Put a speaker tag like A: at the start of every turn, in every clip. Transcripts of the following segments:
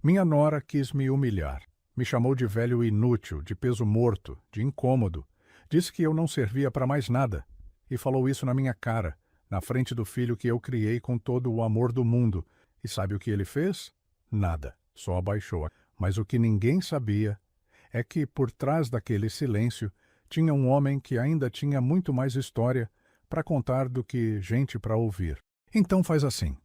A: Minha nora quis me humilhar. Me chamou de velho inútil, de peso morto, de incômodo. Disse que eu não servia para mais nada. E falou isso na minha cara, na frente do filho que eu criei com todo o amor do mundo. E sabe o que ele fez? Nada. Só abaixou. Mas o que ninguém sabia é que, por trás daquele silêncio, tinha um homem que ainda tinha muito mais história para contar do que gente para ouvir. Então faz assim.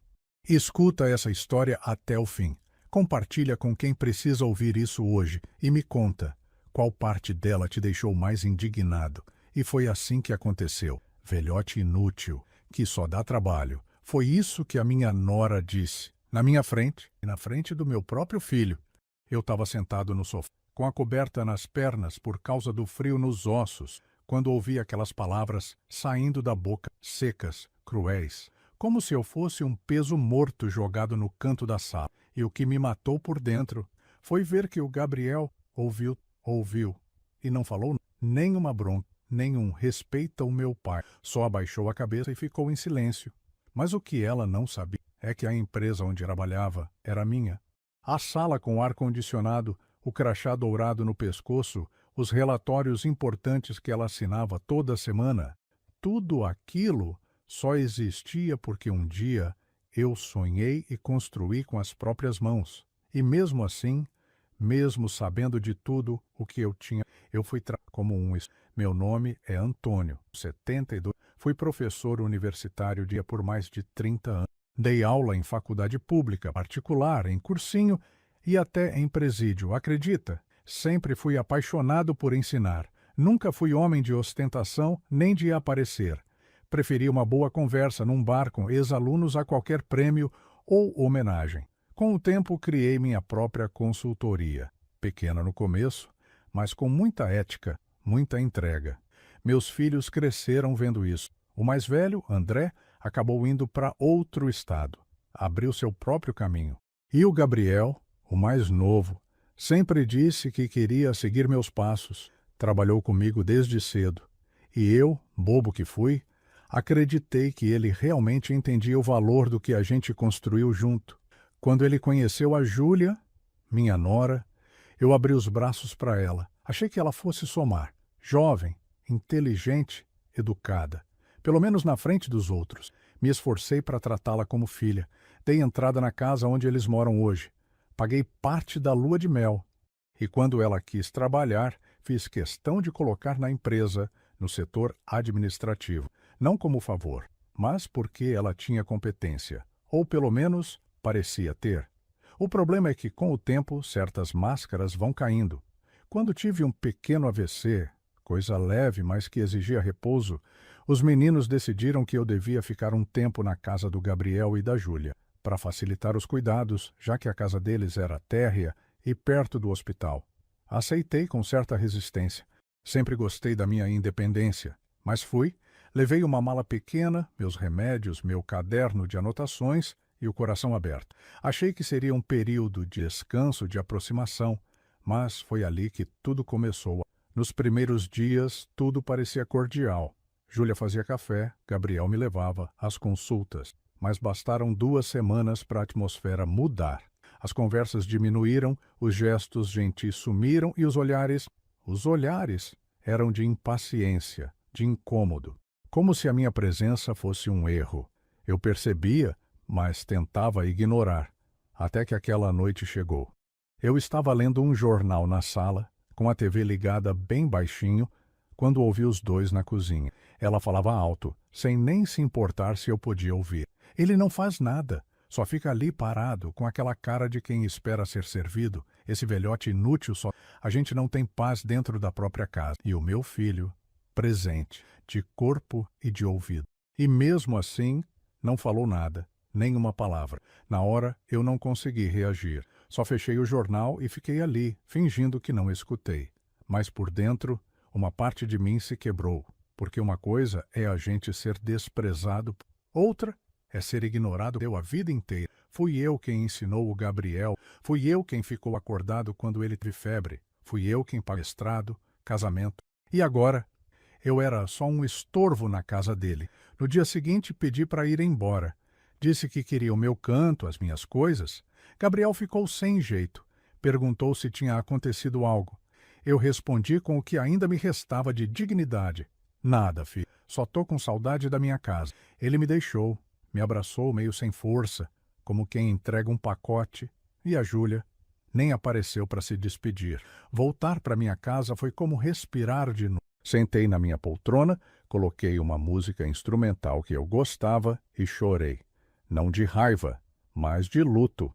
A: Escuta essa história até o fim. Compartilha com quem precisa ouvir isso hoje e me conta qual parte dela te deixou mais indignado. E foi assim que aconteceu. Velhote inútil, que só dá trabalho. Foi isso que a minha nora disse. Na minha frente e na frente do meu próprio filho. Eu estava sentado no sofá, com a coberta nas pernas por causa do frio nos ossos, quando ouvi aquelas palavras saindo da boca, secas, cruéis, como se eu fosse um peso morto jogado no canto da sala. E o que me matou por dentro foi ver que o Gabriel ouviu, e não falou nenhuma bronca, nenhum respeita o meu pai. Só abaixou a cabeça e ficou em silêncio. Mas o que ela não sabia é que a empresa onde trabalhava era minha. A sala com ar-condicionado, o crachá dourado no pescoço, os relatórios importantes que ela assinava toda semana, tudo aquilo só existia porque um dia eu sonhei e construí com as próprias mãos. E mesmo assim, mesmo sabendo de tudo o que eu tinha, eu fui como um... Meu nome é Antônio, 72. Fui professor universitário por mais de 30 anos. Dei aula em faculdade pública, particular, em cursinho e até em presídio. Acredita? Sempre fui apaixonado por ensinar. Nunca fui homem de ostentação nem de aparecer. Preferi uma boa conversa num bar com ex-alunos a qualquer prêmio ou homenagem. Com o tempo, criei minha própria consultoria. Pequena no começo, mas com muita ética, muita entrega. Meus filhos cresceram vendo isso. O mais velho, André, acabou indo para outro estado. Abriu seu próprio caminho. E o Gabriel, o mais novo, sempre disse que queria seguir meus passos. Trabalhou comigo desde cedo. E eu, bobo que fui, acreditei que ele realmente entendia o valor do que a gente construiu junto. Quando ele conheceu a Júlia, minha nora, eu abri os braços para ela. Achei que ela fosse somar. Jovem, inteligente, educada. Pelo menos na frente dos outros. Me esforcei para tratá-la como filha. Dei entrada na casa onde eles moram hoje. Paguei parte da lua de mel. E quando ela quis trabalhar, fiz questão de colocar na empresa, no setor administrativo. Não como favor, mas porque ela tinha competência. Ou pelo menos parecia ter. O problema é que, com o tempo, certas máscaras vão caindo. Quando tive um pequeno AVC, coisa leve, mas que exigia repouso, os meninos decidiram que eu devia ficar um tempo na casa do Gabriel e da Júlia, para facilitar os cuidados, já que a casa deles era térrea e perto do hospital. Aceitei com certa resistência. Sempre gostei da minha independência, mas fui, levei uma mala pequena, meus remédios, meu caderno de anotações e o coração aberto. Achei que seria um período de descanso, de aproximação, mas foi ali que tudo começou. Nos primeiros dias, tudo parecia cordial. Júlia fazia café, Gabriel me levava às consultas. Mas bastaram 2 semanas para a atmosfera mudar. As conversas diminuíram, os gestos gentis sumiram e os olhares eram de impaciência, de incômodo. Como se a minha presença fosse um erro. Eu percebia, mas tentava ignorar. Até que aquela noite chegou. Eu estava lendo um jornal na sala, com a TV ligada bem baixinho, quando ouvi os dois na cozinha. Ela falava alto, sem nem se importar se eu podia ouvir. Ele não faz nada, só fica ali parado, com aquela cara de quem espera ser servido. Esse velhote inútil só... A gente não tem paz dentro da própria casa. E o meu filho, presente, de corpo e de ouvido. E mesmo assim, não falou nada, nem uma palavra. Na hora, eu não consegui reagir. Só fechei o jornal e fiquei ali, fingindo que não escutei. Mas por dentro, uma parte de mim se quebrou, porque uma coisa é a gente ser desprezado, outra é ser ignorado a vida inteira. Fui eu quem ensinou o Gabriel, fui eu quem ficou acordado quando ele teve febre, fui eu quem palestrado, casamento. E agora, eu era só um estorvo na casa dele. No dia seguinte, pedi para ir embora. Disse que queria o meu canto, as minhas coisas. Gabriel ficou sem jeito. Perguntou se tinha acontecido algo. Eu respondi com o que ainda me restava de dignidade. Nada, filho. Só tô com saudade da minha casa. Ele me deixou, me abraçou meio sem força, como quem entrega um pacote, e a Júlia nem apareceu para se despedir. Voltar para minha casa foi como respirar de novo. Sentei na minha poltrona, coloquei uma música instrumental que eu gostava e chorei. Não de raiva, mas de luto.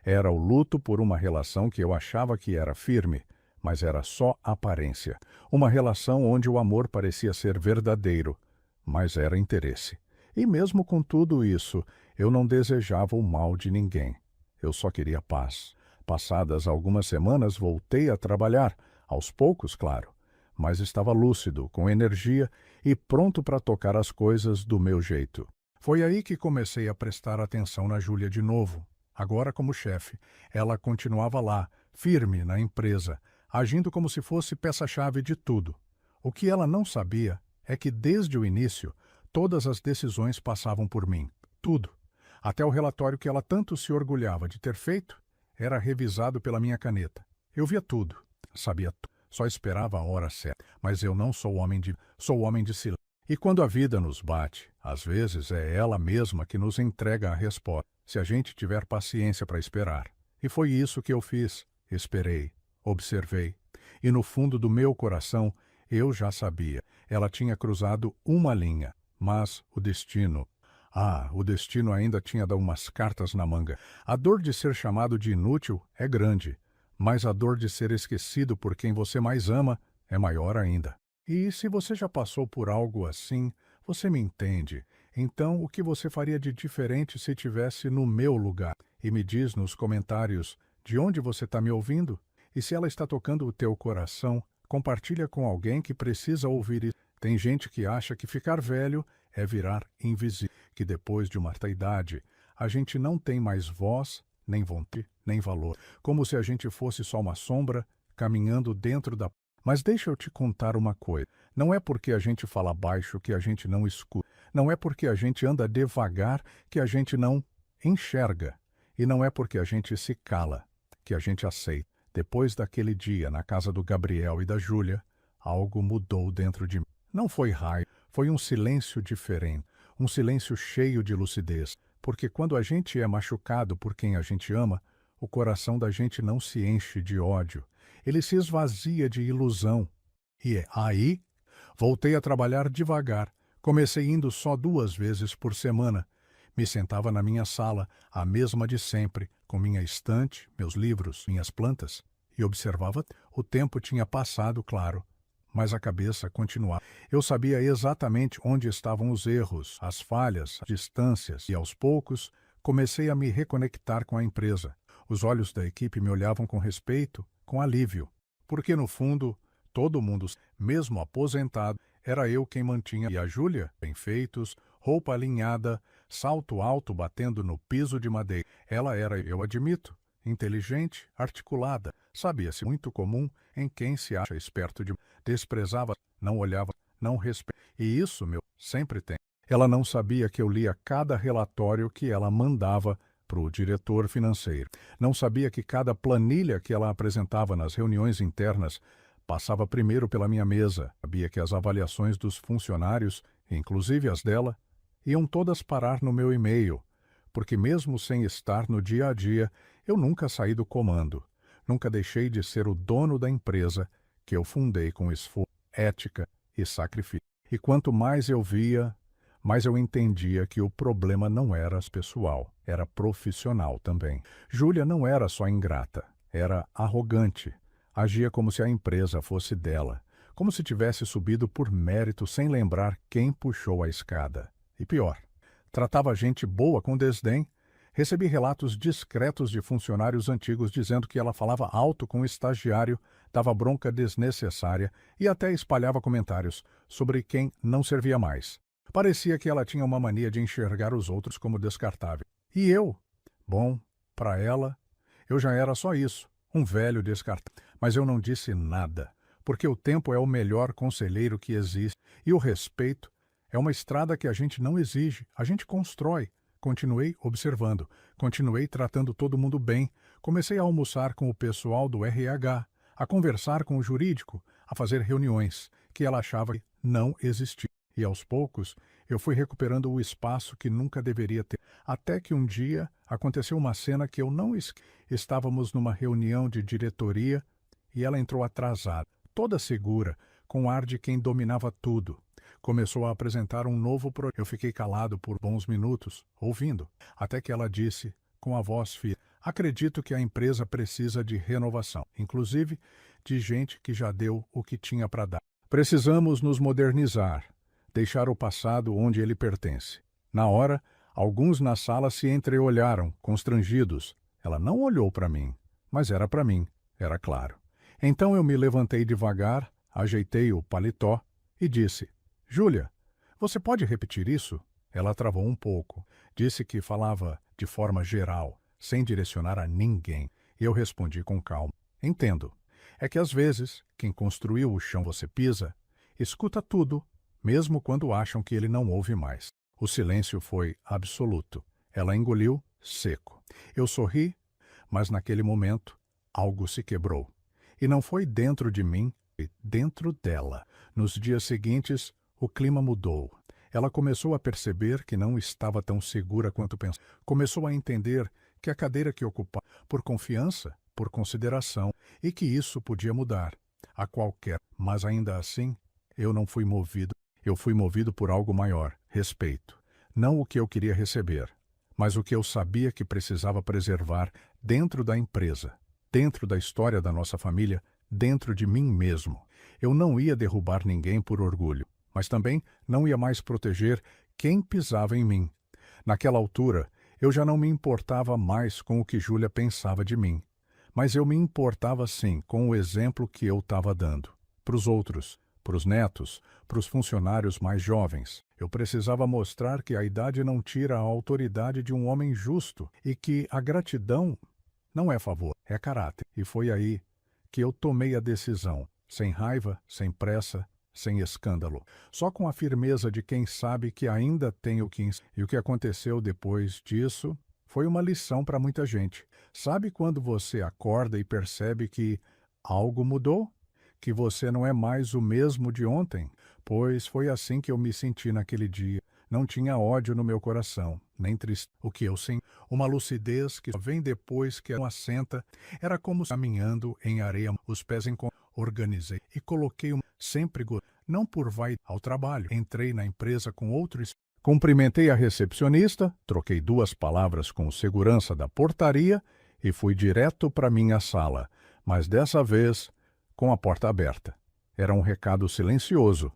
A: Era o luto por uma relação que eu achava que era firme, mas era só aparência. Uma relação onde o amor parecia ser verdadeiro, mas era interesse. E mesmo com tudo isso, eu não desejava o mal de ninguém. Eu só queria paz. Passadas algumas semanas, voltei a trabalhar, aos poucos, claro, mas estava lúcido, com energia e pronto para tocar as coisas do meu jeito. Foi aí que comecei a prestar atenção na Júlia de novo, agora como chefe. Ela continuava lá, firme na empresa, agindo como se fosse peça-chave de tudo. O que ela não sabia é que, desde o início, todas as decisões passavam por mim. Tudo. Até o relatório que ela tanto se orgulhava de ter feito era revisado pela minha caneta. Eu via tudo, sabia tudo, só esperava a hora certa. Mas eu não sou sou homem de silêncio. E quando a vida nos bate, às vezes é ela mesma que nos entrega a resposta, se a gente tiver paciência para esperar. E foi isso que eu fiz. Esperei, observei. E no fundo do meu coração, eu já sabia. Ela tinha cruzado uma linha, mas o destino... o destino ainda tinha dado umas cartas na manga. A dor de ser chamado de inútil é grande, mas a dor de ser esquecido por quem você mais ama é maior ainda. E se você já passou por algo assim, você me entende. Então, o que você faria de diferente se estivesse no meu lugar? E me diz nos comentários de onde você está me ouvindo. E se ela está tocando o teu coração, compartilha com alguém que precisa ouvir isso. Tem gente que acha que ficar velho é virar invisível, que depois de uma certa idade a gente não tem mais voz, nem vontade, nem valor, como se a gente fosse só uma sombra caminhando dentro da... Mas deixa eu te contar uma coisa, não é porque a gente fala baixo que a gente não escuta, não é porque a gente anda devagar que a gente não enxerga, e não é porque a gente se cala que a gente aceita. Depois daquele dia na casa do Gabriel e da Júlia, algo mudou dentro de mim. Não foi raiva, foi um silêncio diferente, um silêncio cheio de lucidez, porque quando a gente é machucado por quem a gente ama, o coração da gente não se enche de ódio, ele se esvazia de ilusão. E aí, voltei a trabalhar devagar, comecei indo só 2 vezes por semana. Me sentava na minha sala, a mesma de sempre, com minha estante, meus livros, minhas plantas, e observava. O tempo tinha passado, claro, mas a cabeça continuava. Eu sabia exatamente onde estavam os erros, as falhas, as distâncias, e aos poucos comecei a me reconectar com a empresa. Os olhos da equipe me olhavam com respeito, com alívio, porque no fundo, todo mundo, mesmo aposentado, era eu quem mantinha. E a Júlia, bem feitos, roupa alinhada, salto alto batendo no piso de madeira. Ela era, eu admito, inteligente, articulada, sabia-se muito comum em quem se acha esperto de... Desprezava, não olhava, não respeitava. E isso, sempre tem. Ela não sabia que eu lia cada relatório que ela mandava para o diretor financeiro. Não sabia que cada planilha que ela apresentava nas reuniões internas passava primeiro pela minha mesa. Sabia que as avaliações dos funcionários, inclusive as dela, iam todas parar no meu e-mail, porque mesmo sem estar no dia a dia, eu nunca saí do comando. Nunca deixei de ser o dono da empresa que eu fundei com esforço, ética e sacrifício. E quanto mais eu via, mais eu entendia que o problema não era pessoal, era profissional também. Júlia não era só ingrata, era arrogante. Agia como se a empresa fosse dela, como se tivesse subido por mérito sem lembrar quem puxou a escada. E pior, tratava gente boa com desdém. Recebi relatos discretos de funcionários antigos dizendo que ela falava alto com o estagiário, dava bronca desnecessária e até espalhava comentários sobre quem não servia mais. Parecia que ela tinha uma mania de enxergar os outros como descartáveis. E eu? Bom, para ela, eu já era só isso, um velho descartável. Mas eu não disse nada, porque o tempo é o melhor conselheiro que existe e o respeito é uma estrada que a gente não exige, a gente constrói, Continuei observando, continuei tratando todo mundo bem, comecei a almoçar com o pessoal do RH, a conversar com o jurídico, a fazer reuniões que ela achava que não existiam. E aos poucos eu fui recuperando o espaço que nunca deveria ter. Até que um dia aconteceu uma cena que eu não esqueci. Estávamos numa reunião de diretoria e ela entrou atrasada, toda segura, com ar de quem dominava tudo. Começou a apresentar um novo projeto. Eu fiquei calado por bons minutos, ouvindo, até que ela disse, com a voz firme: acredito que a empresa precisa de renovação, inclusive de gente que já deu o que tinha para dar. Precisamos nos modernizar, deixar o passado onde ele pertence. Na hora, alguns na sala se entreolharam, constrangidos. Ela não olhou para mim, mas era para mim, era claro. Então eu me levantei devagar, ajeitei o paletó e disse: Júlia, você pode repetir isso? Ela travou um pouco. Disse que falava de forma geral, sem direcionar a ninguém. E eu respondi com calma: entendo. É que às vezes, quem construiu o chão você pisa, escuta tudo, mesmo quando acham que ele não ouve mais. O silêncio foi absoluto. Ela engoliu, seco. Eu sorri, mas naquele momento, algo se quebrou. E não foi dentro de mim, foi dentro dela. Nos dias seguintes, o clima mudou. Ela começou a perceber que não estava tão segura quanto pensava. Começou a entender que a cadeira que ocupava, por confiança, por consideração, e que isso podia mudar a qualquer. Mas ainda assim, eu não fui movido. Eu fui movido por algo maior, respeito. Não o que eu queria receber, mas o que eu sabia que precisava preservar dentro da empresa, dentro da história da nossa família, dentro de mim mesmo. Eu não ia derrubar ninguém por orgulho, mas também não ia mais proteger quem pisava em mim. Naquela altura, eu já não me importava mais com o que Júlia pensava de mim, mas eu me importava sim com o exemplo que eu estava dando. Para os outros, para os netos, para os funcionários mais jovens. Eu precisava mostrar que a idade não tira a autoridade de um homem justo e que a gratidão não é favor, é caráter. E foi aí que eu tomei a decisão, sem raiva, sem pressa, sem escândalo, só com a firmeza de quem sabe que ainda tem o que ensinar. E o que aconteceu depois disso foi uma lição para muita gente. Sabe quando você acorda e percebe que algo mudou? Que você não é mais o mesmo de ontem? Pois foi assim que eu me senti naquele dia. Não tinha ódio no meu coração, nem tristeza. O que eu senti, uma lucidez que só vem depois que não assenta, era como caminhando em areia, os pés em organizei e coloquei sempre não por vaidade ao trabalho. Entrei na empresa com outro espírito. Cumprimentei a recepcionista, troquei 2 palavras com o segurança da portaria e fui direto para minha sala, mas dessa vez com a porta aberta. Era um recado silencioso.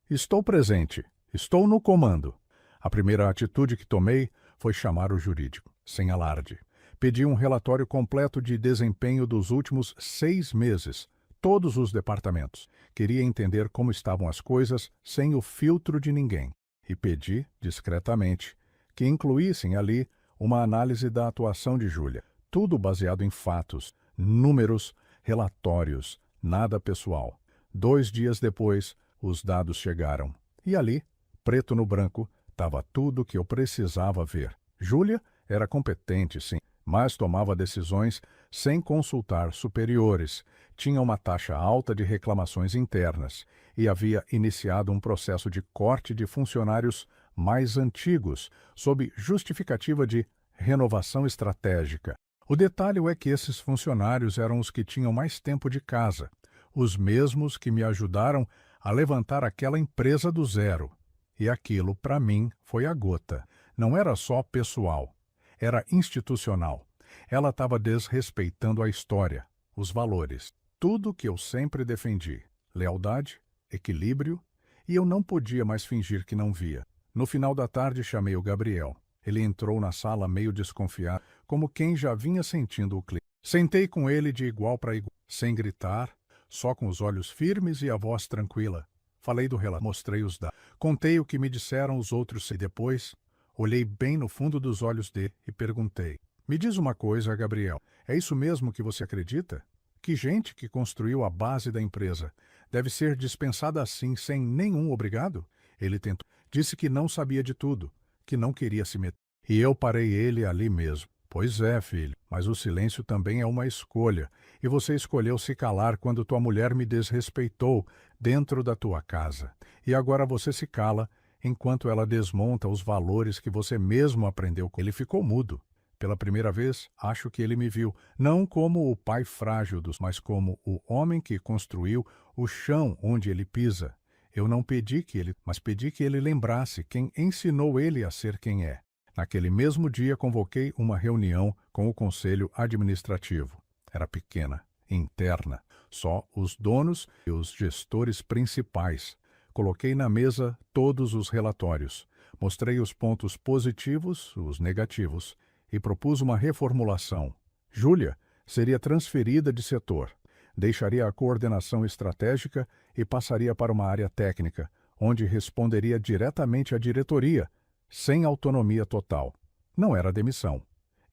A: Estou presente, estou no comando. A primeira atitude que tomei foi chamar o jurídico, sem alarde. Pedi um relatório completo de desempenho dos últimos 6 meses, todos os departamentos. Queria entender como estavam as coisas sem o filtro de ninguém. E pedi, discretamente, que incluíssem ali uma análise da atuação de Júlia. Tudo baseado em fatos, números, relatórios, nada pessoal. 2 dias depois, os dados chegaram. E ali, preto no branco, estava tudo o que eu precisava ver. Júlia era competente, sim, mas tomava decisões sem consultar superiores. Tinha uma taxa alta de reclamações internas e havia iniciado um processo de corte de funcionários mais antigos, sob justificativa de renovação estratégica. O detalhe é que esses funcionários eram os que tinham mais tempo de casa, os mesmos que me ajudaram a levantar aquela empresa do zero. E aquilo, para mim, foi a gota. Não era só pessoal, era institucional. Ela estava desrespeitando a história, os valores, tudo que eu sempre defendi: lealdade, equilíbrio, e eu não podia mais fingir que não via. No final da tarde chamei o Gabriel. Ele entrou na sala meio desconfiado, como quem já vinha sentindo o clima. Sentei com ele de igual para igual, sem gritar, só com os olhos firmes e a voz tranquila. Falei do relato, mostrei os dados, contei o que me disseram os outros e depois olhei bem no fundo dos olhos dele e perguntei: me diz uma coisa, Gabriel, é isso mesmo que você acredita? Que gente que construiu a base da empresa deve ser dispensada assim, sem nenhum obrigado? Ele tentou. Disse que não sabia de tudo, que não queria se meter. E eu parei ele ali mesmo. Pois é, filho, mas o silêncio também é uma escolha, e você escolheu se calar quando tua mulher me desrespeitou dentro da tua casa. E agora você se cala enquanto ela desmonta os valores que você mesmo aprendeu com ele. Ficou mudo. Pela primeira vez, acho que ele me viu, não como o pai frágil dos, mas como o homem que construiu o chão onde ele pisa. Eu não pedi que ele, mas pedi que ele lembrasse quem ensinou ele a ser quem é. Naquele mesmo dia, convoquei uma reunião com o conselho administrativo. Era pequena, interna, só os donos e os gestores principais. Coloquei na mesa todos os relatórios, mostrei os pontos positivos, os negativos, e propus uma reformulação. Júlia seria transferida de setor, deixaria a coordenação estratégica e passaria para uma área técnica, onde responderia diretamente à diretoria, sem autonomia total. Não era demissão,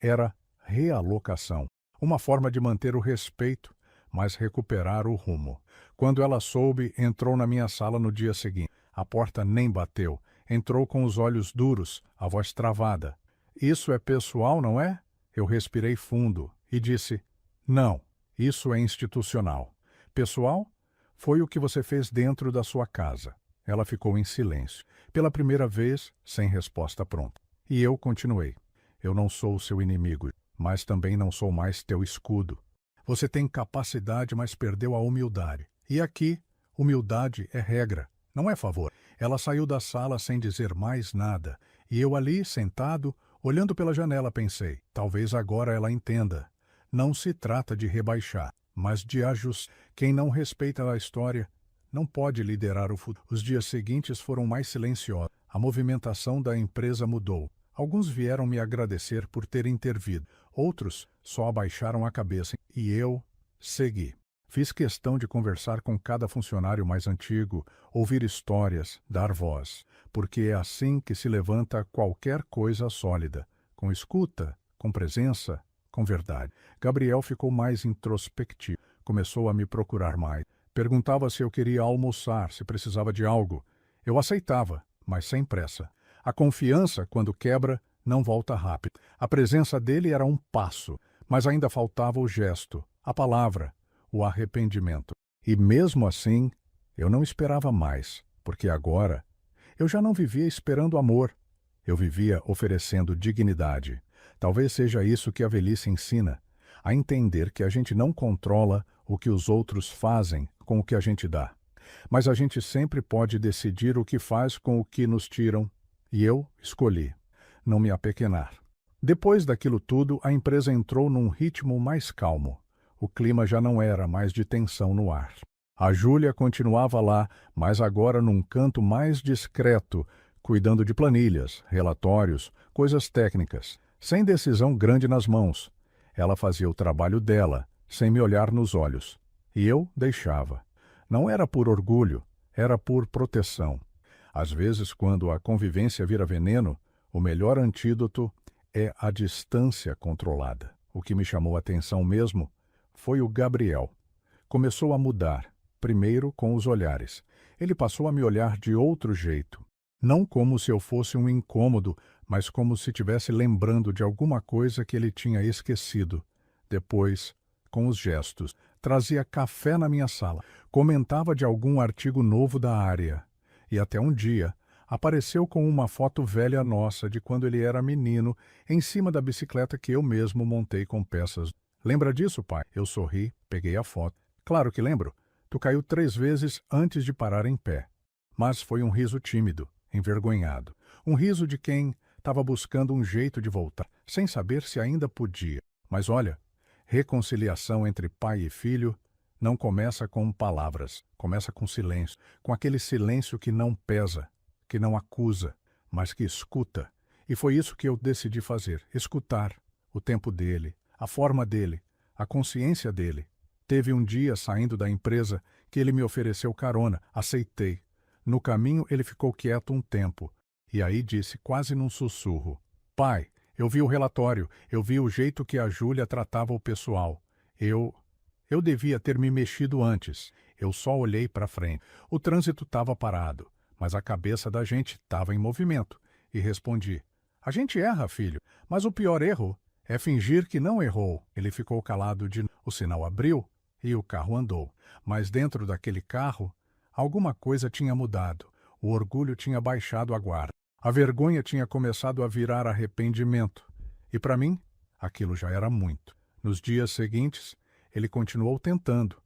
A: era realocação, uma forma de manter o respeito, mas recuperar o rumo. Quando ela soube, entrou na minha sala no dia seguinte. A porta nem bateu. Entrou com os olhos duros, a voz travada. Isso é pessoal, não é? Eu respirei fundo e disse, não, isso é institucional. Pessoal? Foi o que você fez dentro da sua casa. Ela ficou em silêncio. Pela primeira vez, sem resposta pronta. E eu continuei. Eu não sou seu inimigo, mas também não sou mais teu escudo. Você tem capacidade, mas perdeu a humildade. E aqui, humildade é regra, não é favor. Ela saiu da sala sem dizer mais nada. E eu ali, sentado, olhando pela janela, pensei, talvez agora ela entenda. Não se trata de rebaixar, mas de ajustar. Quem não respeita a história não pode liderar o futuro. Os dias seguintes foram mais silenciosos. A movimentação da empresa mudou. Alguns vieram me agradecer por ter intervido. Outros só abaixaram a cabeça. E eu segui. Fiz questão de conversar com cada funcionário mais antigo, ouvir histórias, dar voz. Porque é assim que se levanta qualquer coisa sólida. Com escuta, com presença, com verdade. Gabriel ficou mais introspectivo. Começou a me procurar mais. Perguntava se eu queria almoçar, se precisava de algo. Eu aceitava, mas sem pressa. A confiança, quando quebra, não volta rápido. A presença dele era um passo, mas ainda faltava o gesto, a palavra, o arrependimento. E mesmo assim, eu não esperava mais, porque agora eu já não vivia esperando amor. Eu vivia oferecendo dignidade. Talvez seja isso que a velhice ensina, a entender que a gente não controla o que os outros fazem com o que a gente dá. Mas a gente sempre pode decidir o que faz com o que nos tiram. E eu escolhi não me apequenar. Depois daquilo tudo, a empresa entrou num ritmo mais calmo. O clima já não era mais de tensão no ar. A Júlia continuava lá, mas agora num canto mais discreto, cuidando de planilhas, relatórios, coisas técnicas, sem decisão grande nas mãos. Ela fazia o trabalho dela, sem me olhar nos olhos. E eu deixava. Não era por orgulho, era por proteção. Às vezes, quando a convivência vira veneno, o melhor antídoto é a distância controlada. O que me chamou a atenção mesmo foi o Gabriel. Começou a mudar, primeiro com os olhares. Ele passou a me olhar de outro jeito. Não como se eu fosse um incômodo, mas como se estivesse lembrando de alguma coisa que ele tinha esquecido. Depois, com os gestos, trazia café na minha sala, comentava de algum artigo novo da área. E até um dia, apareceu com uma foto velha nossa de quando ele era menino, em cima da bicicleta que eu mesmo montei com peças. Lembra disso, pai? Eu sorri, peguei a foto. Claro que lembro. Tu caiu 3 vezes antes de parar em pé. Mas foi um riso tímido, envergonhado. Um riso de quem estava buscando um jeito de voltar, sem saber se ainda podia. Mas olha, reconciliação entre pai e filho não começa com palavras, começa com silêncio, com aquele silêncio que não pesa, que não acusa, mas que escuta. E foi isso que eu decidi fazer, escutar o tempo dele, a forma dele, a consciência dele. Teve um dia, saindo da empresa, que ele me ofereceu carona, aceitei. No caminho ele ficou quieto um tempo, e aí disse, quase num sussurro, pai, eu vi o relatório, eu vi o jeito que a Júlia tratava o pessoal. Eu devia ter me mexido antes. Eu só olhei para frente. O trânsito estava parado, mas a cabeça da gente estava em movimento. E respondi, A gente erra, filho, mas o pior erro é fingir que não errou. Ele ficou calado de novo. O sinal abriu e o carro andou. Mas dentro daquele carro, alguma coisa tinha mudado. O orgulho tinha baixado a guarda. A vergonha tinha começado a virar arrependimento. E para mim, aquilo já era muito. Nos dias seguintes, ele continuou tentando.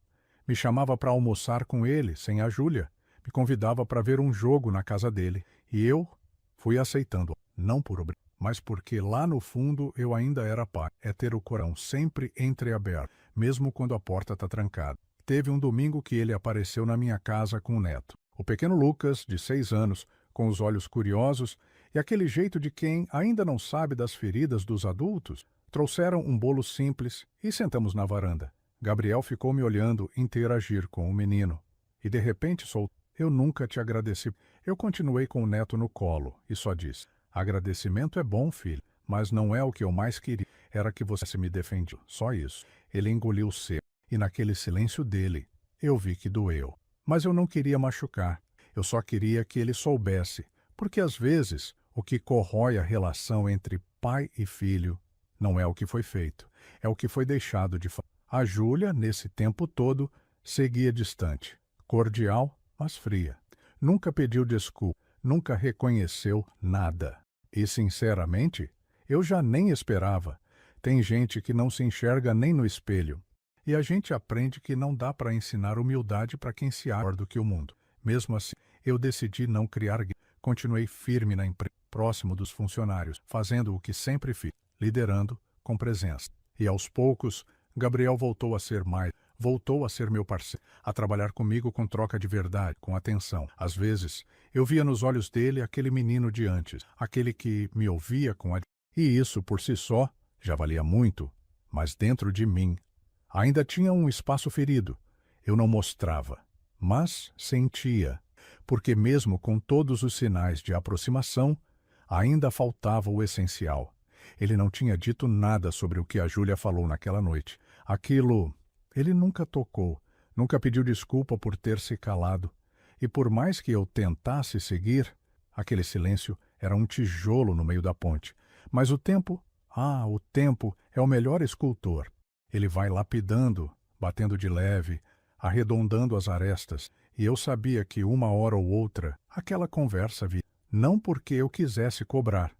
A: Me chamava para almoçar com ele, sem a Júlia. Me convidava para ver um jogo na casa dele. E eu fui aceitando, não por obrigação, mas porque lá no fundo eu ainda era pai. É ter o coração sempre entreaberto, mesmo quando a porta está trancada. Teve um domingo que ele apareceu na minha casa com o neto. O pequeno Lucas, de 6 anos, com os olhos curiosos e aquele jeito de quem ainda não sabe das feridas dos adultos, trouxeram um bolo simples e sentamos na varanda. Gabriel ficou me olhando interagir com o menino. E de repente soltou: eu nunca te agradeci. Eu continuei com o neto no colo e só disse: agradecimento é bom, filho, mas não é o que eu mais queria. Era que você me defendeu. Só isso. Ele engoliu seco. E naquele silêncio dele, eu vi que doeu. Mas eu não queria machucar. Eu só queria que ele soubesse. Porque às vezes, o que corrói a relação entre pai e filho não é o que foi feito. É o que foi deixado de fazer. A Júlia, nesse tempo todo, seguia distante. Cordial, mas fria. Nunca pediu desculpa, nunca reconheceu nada. E, sinceramente, eu já nem esperava. Tem gente que não se enxerga nem no espelho. E a gente aprende que não dá para ensinar humildade para quem se acha maior do que o mundo. Mesmo assim, eu decidi não criar guerra. Continuei firme na empresa, próximo dos funcionários, fazendo o que sempre fiz, liderando com presença. E aos poucos, Gabriel voltou a ser meu parceiro, a trabalhar comigo com troca de verdade, com atenção. Às vezes, eu via nos olhos dele aquele menino de antes, aquele que me ouvia com a... E isso, por si só, já valia muito. Mas dentro de mim, ainda tinha um espaço ferido. Eu não mostrava, mas sentia, porque mesmo com todos os sinais de aproximação, ainda faltava o essencial. Ele não tinha dito nada sobre o que a Júlia falou naquela noite. Aquilo... Ele nunca tocou, nunca pediu desculpa por ter se calado. E por mais que eu tentasse seguir, aquele silêncio era um tijolo no meio da ponte. Mas o tempo é o melhor escultor. Ele vai lapidando, batendo de leve, arredondando as arestas. E eu sabia que uma hora ou outra aquela conversa viria. Não porque eu quisesse cobrar,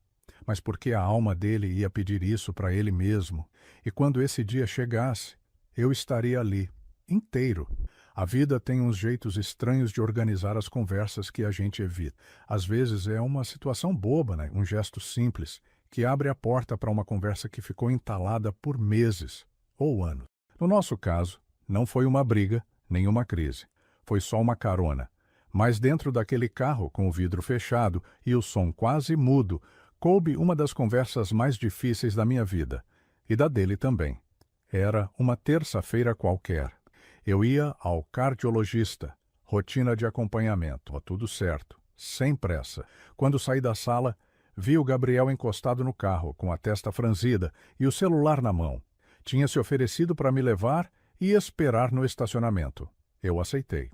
A: mas porque a alma dele ia pedir isso para ele mesmo. E quando esse dia chegasse, eu estaria ali, inteiro. A vida tem uns jeitos estranhos de organizar as conversas que a gente evita. Às vezes é uma situação boba, né? Um gesto simples, que abre a porta para uma conversa que ficou entalada por meses ou anos. No nosso caso, não foi uma briga, nem uma crise. Foi só uma carona. Mas dentro daquele carro, com o vidro fechado e o som quase mudo, coube uma das conversas mais difíceis da minha vida. E da dele também. Era uma terça-feira qualquer. Eu ia ao cardiologista, rotina de acompanhamento, tudo certo, sem pressa. Quando saí da sala, vi o Gabriel encostado no carro, com a testa franzida e o celular na mão. Tinha se oferecido para me levar e esperar no estacionamento. Eu aceitei.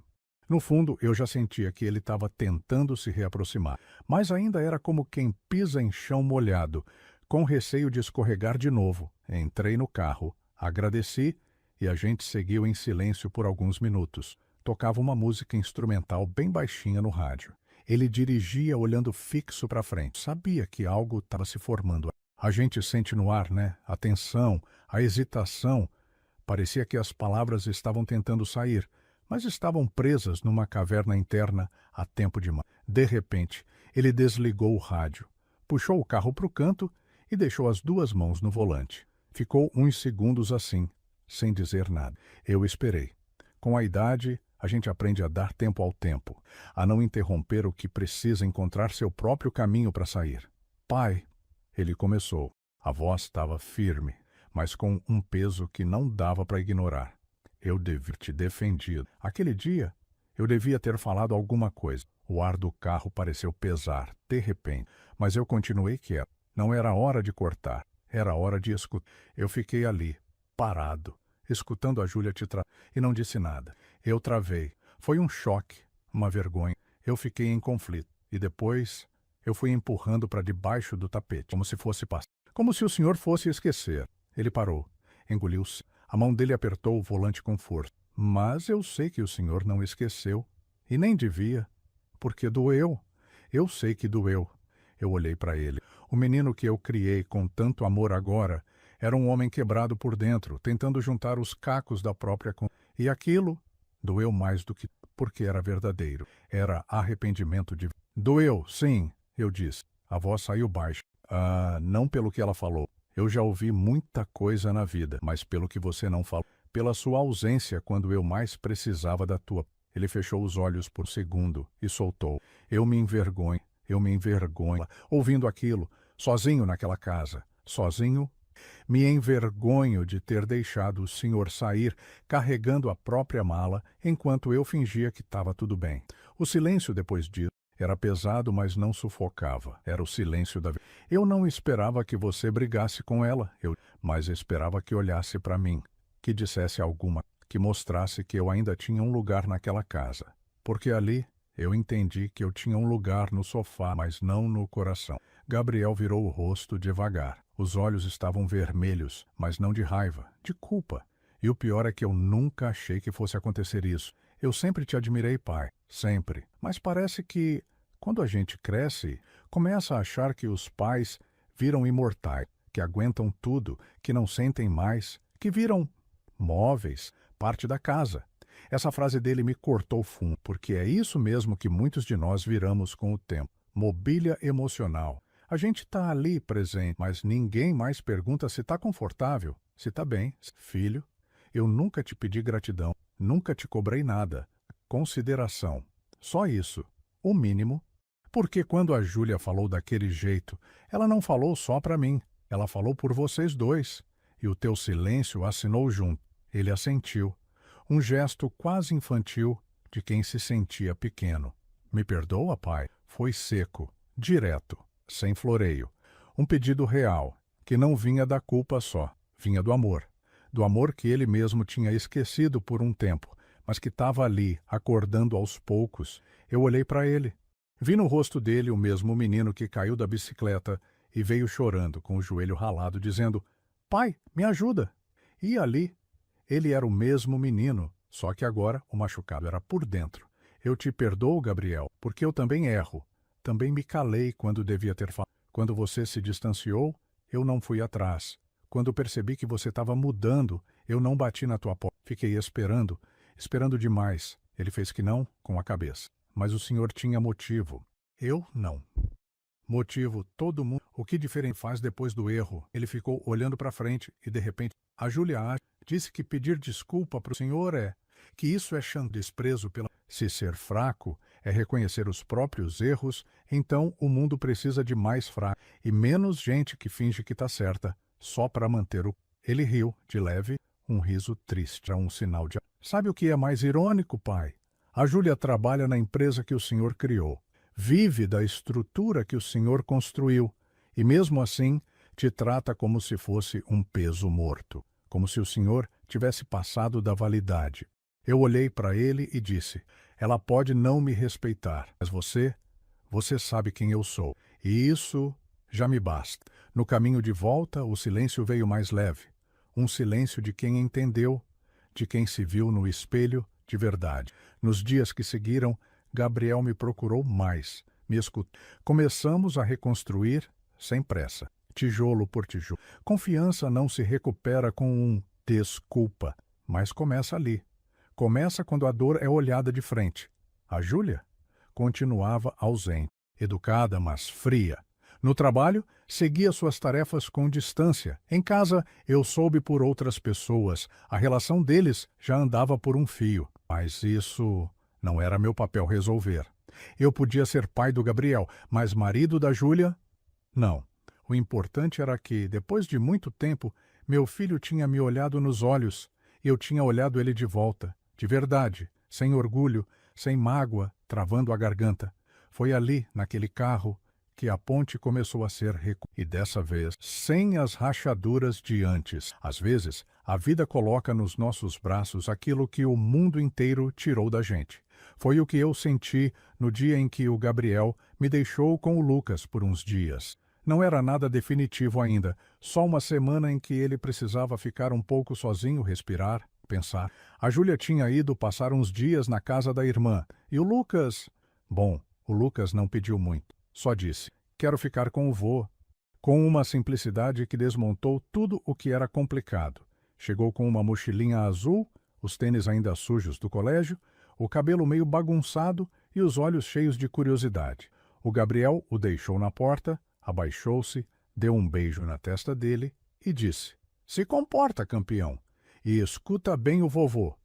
A: No fundo, eu já sentia que ele estava tentando se reaproximar, mas ainda era como quem pisa em chão molhado, com receio de escorregar de novo. Entrei no carro. Agradeci e a gente seguiu em silêncio por alguns minutos. Tocava uma música instrumental bem baixinha no rádio. Ele dirigia olhando fixo para frente. Sabia que algo estava se formando. A gente sente no ar, né? A tensão, a hesitação. Parecia que as palavras estavam tentando sair, mas estavam presas numa caverna interna há tempo demais. De repente, ele desligou o rádio, puxou o carro para o canto e deixou as duas mãos no volante. Ficou uns segundos assim, sem dizer nada. Eu esperei. Com a idade, a gente aprende a dar tempo ao tempo, a não interromper o que precisa encontrar seu próprio caminho para sair. Pai, ele começou. A voz estava firme, mas com um peso que não dava para ignorar. Eu devia te defendido. Aquele dia, eu devia ter falado alguma coisa. O ar do carro pareceu pesar, de repente, mas eu continuei quieto. Não era hora de cortar. Era hora de escutar. Eu fiquei ali, parado, escutando a Júlia te tratar, e não disse nada. Eu travei. Foi um choque, uma vergonha. Eu fiquei em conflito. E depois, Eu fui empurrando para debaixo do tapete, como se fosse passar. Como se o senhor fosse esquecer. Ele parou, engoliu-se. A mão dele apertou o volante com força. Mas eu sei que o senhor não esqueceu. E nem devia. Porque doeu. Eu sei que doeu. Eu olhei para ele. O menino que eu criei com tanto amor agora era um homem quebrado por dentro, tentando juntar os cacos da própria consciência. E aquilo doeu mais do que porque era verdadeiro. Era arrependimento de... Doeu, sim, eu disse. A voz saiu baixa. Ah, não pelo que ela falou. Eu já ouvi muita coisa na vida, mas pelo que você não falou. Pela sua ausência quando eu mais precisava da tua... Ele fechou os olhos por um segundo e soltou. Eu me envergonho. Ouvindo aquilo, sozinho naquela casa, sozinho, me envergonho de ter deixado o senhor sair carregando a própria mala enquanto eu fingia que estava tudo bem. O silêncio depois disso era pesado, mas não sufocava. Era o silêncio da vida. Eu não esperava que você brigasse com ela, mas esperava que olhasse para mim, que dissesse alguma, que mostrasse que eu ainda tinha um lugar naquela casa. Porque ali eu entendi que eu tinha um lugar no sofá, mas não no coração. Gabriel virou o rosto devagar. Os olhos estavam vermelhos, mas não de raiva, de culpa. E o pior é que eu nunca achei que fosse acontecer isso. Eu sempre te admirei, pai. Sempre. Mas parece que, quando a gente cresce, começa a achar que os pais viram imortais, que aguentam tudo, que não sentem mais, que viram móveis, parte da casa. Essa frase dele me cortou fundo, porque é isso mesmo que muitos de nós viramos com o tempo. Mobília emocional. A gente está ali presente, mas ninguém mais pergunta se está confortável, se está bem. Filho, eu nunca te pedi gratidão, nunca te cobrei nada. Consideração. Só isso. O mínimo. Porque quando a Júlia falou daquele jeito, ela não falou só para mim, ela falou por vocês dois. E o teu silêncio assinou junto. Ele assentiu. Um gesto quase infantil de quem se sentia pequeno. Me perdoa, pai? Foi seco, direto, sem floreio. Um pedido real, que não vinha da culpa só, vinha do amor. Do amor que ele mesmo tinha esquecido por um tempo, mas que estava ali, acordando aos poucos. Eu olhei para ele. Vi no rosto dele o mesmo menino que caiu da bicicleta e veio chorando, com o joelho ralado, dizendo: pai, me ajuda. E ali... Ele era o mesmo menino, só que agora o machucado era por dentro. Eu te perdoo, Gabriel, porque eu também erro. Também me calei quando devia ter falado. Quando você se distanciou, eu não fui atrás. Quando percebi que você estava mudando, eu não bati na tua porta. Fiquei esperando demais. Ele fez que não, com a cabeça. Mas o senhor tinha motivo. Eu não. Motivo, todo mundo. O que diferente faz depois do erro? Ele ficou olhando para frente e, de repente, a Júlia disse que pedir desculpa para o senhor que isso é desprezo pela... Se ser fraco é reconhecer os próprios erros, então o mundo precisa de mais fraco e menos gente que finge que está certa, só para manter o... Ele riu, de leve, um riso triste, um sinal de... Sabe o que é mais irônico, pai? A Júlia trabalha na empresa que o senhor criou, vive da estrutura que o senhor construiu, e mesmo assim te trata como se fosse um peso morto, como se o senhor tivesse passado da validade. Eu olhei para ele e disse: ela pode não me respeitar, mas você sabe quem eu sou, e isso já me basta. No caminho de volta, o silêncio veio mais leve, um silêncio de quem entendeu, de quem se viu no espelho de verdade. Nos dias que seguiram, Gabriel me procurou mais, me escutou. Começamos a reconstruir sem pressa, tijolo por tijolo. Confiança não se recupera com um desculpa, mas começa ali. Começa quando a dor é olhada de frente. A Júlia continuava ausente, educada, mas fria. No trabalho, seguia suas tarefas com distância. Em casa, eu soube por outras pessoas. A relação deles já andava por um fio. Mas isso não era meu papel resolver. Eu podia ser pai do Gabriel, mas marido da Júlia? Não. O importante era que, depois de muito tempo, meu filho tinha me olhado nos olhos. Eu tinha olhado ele de volta, de verdade, sem orgulho, sem mágoa, travando a garganta. Foi ali, naquele carro, que a ponte começou a ser e dessa vez, sem as rachaduras de antes. Às vezes, a vida coloca nos nossos braços aquilo que o mundo inteiro tirou da gente. Foi o que eu senti no dia em que o Gabriel me deixou com o Lucas por uns dias. Não era nada definitivo ainda, só uma semana em que ele precisava ficar um pouco sozinho, respirar, pensar. A Júlia tinha ido passar uns dias na casa da irmã, e o Lucas... Bom, o Lucas não pediu muito, só disse, quero ficar com o vô, com uma simplicidade que desmontou tudo o que era complicado. Chegou com uma mochilinha azul, os tênis ainda sujos do colégio, o cabelo meio bagunçado e os olhos cheios de curiosidade. O Gabriel o deixou na porta, abaixou-se, deu um beijo na testa dele e disse, se comporta, campeão, e escuta bem o vovô.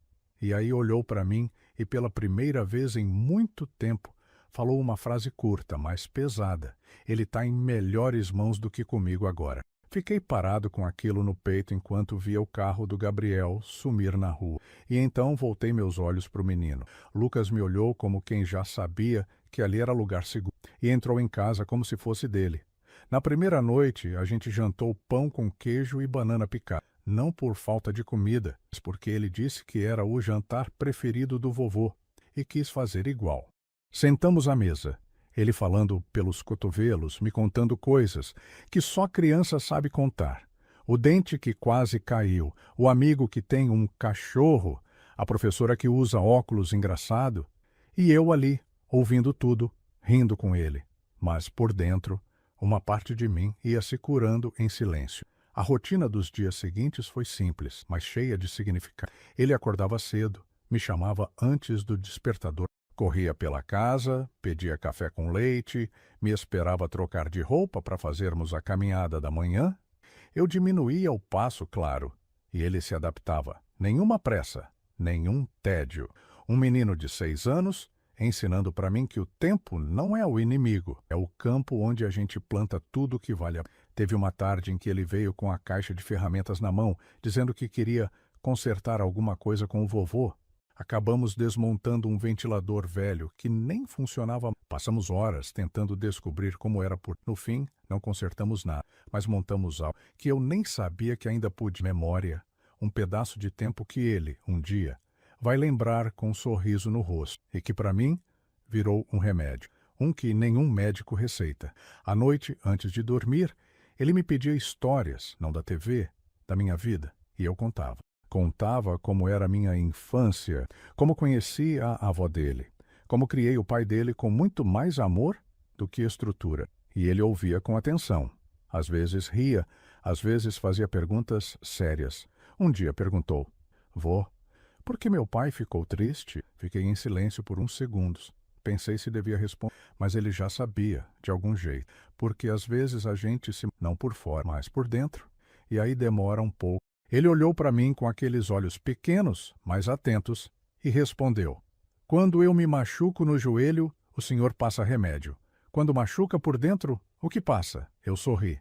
A: E aí olhou para mim e pela primeira vez em muito tempo falou uma frase curta, mas pesada. Ele está em melhores mãos do que comigo agora. Fiquei parado com aquilo no peito enquanto via o carro do Gabriel sumir na rua. E então voltei meus olhos para o menino. Lucas me olhou como quem já sabia que ali era lugar seguro e entrou em casa como se fosse dele. Na primeira noite, a gente jantou pão com queijo e banana picada. Não por falta de comida, mas porque ele disse que era o jantar preferido do vovô e quis fazer igual. Sentamos à mesa, ele falando pelos cotovelos, me contando coisas que só criança sabe contar. O dente que quase caiu, o amigo que tem um cachorro, a professora que usa óculos engraçado, e eu ali, ouvindo tudo, rindo com ele. Mas por dentro, uma parte de mim ia se curando em silêncio. A rotina dos dias seguintes foi simples, mas cheia de significado. Ele acordava cedo, me chamava antes do despertador, corria pela casa, pedia café com leite, me esperava trocar de roupa para fazermos a caminhada da manhã. Eu diminuía o passo, claro, e ele se adaptava. Nenhuma pressa, nenhum tédio. Um menino de 6 anos ensinando para mim que o tempo não é o inimigo, é o campo onde a gente planta tudo que vale a pena. Teve uma tarde em que ele veio com a caixa de ferramentas na mão, dizendo que queria consertar alguma coisa com o vovô. Acabamos desmontando um ventilador velho que nem funcionava. Passamos horas tentando descobrir como era por... No fim, não consertamos nada, mas montamos algo que eu nem sabia que ainda pude. Memória, um pedaço de tempo que ele, um dia, vai lembrar com um sorriso no rosto e que para mim virou um remédio, um que nenhum médico receita. À noite, antes de dormir, ele me pedia histórias, não da TV, da minha vida, e eu contava. Contava como era a minha infância, como conheci a avó dele, como criei o pai dele com muito mais amor do que estrutura. E ele ouvia com atenção. Às vezes ria, às vezes fazia perguntas sérias. Um dia perguntou, vô, por que meu pai ficou triste? Fiquei em silêncio por uns segundos. Pensei se devia responder, mas ele já sabia, de algum jeito, porque às vezes a gente se... não por fora, mas por dentro, e aí demora um pouco. Ele olhou para mim com aqueles olhos pequenos, mas atentos, e respondeu, quando eu me machuco no joelho, o senhor passa remédio. Quando machuca por dentro, o que passa? Eu sorri.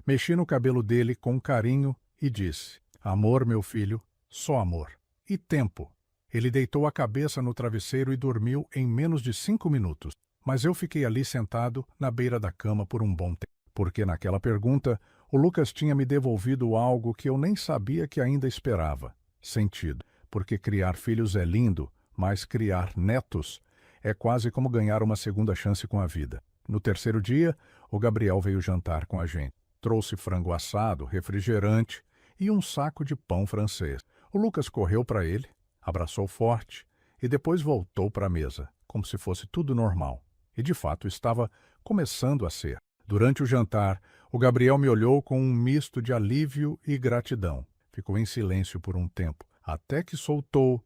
A: Mexi no cabelo dele com carinho e disse, amor, meu filho, só amor. E tempo. Ele deitou a cabeça no travesseiro e dormiu em menos de 5 minutos. Mas eu fiquei ali sentado, na beira da cama por um bom tempo. Porque naquela pergunta, o Lucas tinha me devolvido algo que eu nem sabia que ainda esperava. Sentido. Porque criar filhos é lindo, mas criar netos é quase como ganhar uma segunda chance com a vida. No terceiro dia, o Gabriel veio jantar com a gente. Trouxe frango assado, refrigerante e um saco de pão francês. O Lucas correu para ele, abraçou forte e depois voltou para a mesa, como se fosse tudo normal. E de fato estava começando a ser. Durante o jantar, o Gabriel me olhou com um misto de alívio e gratidão. Ficou em silêncio por um tempo, até que soltou.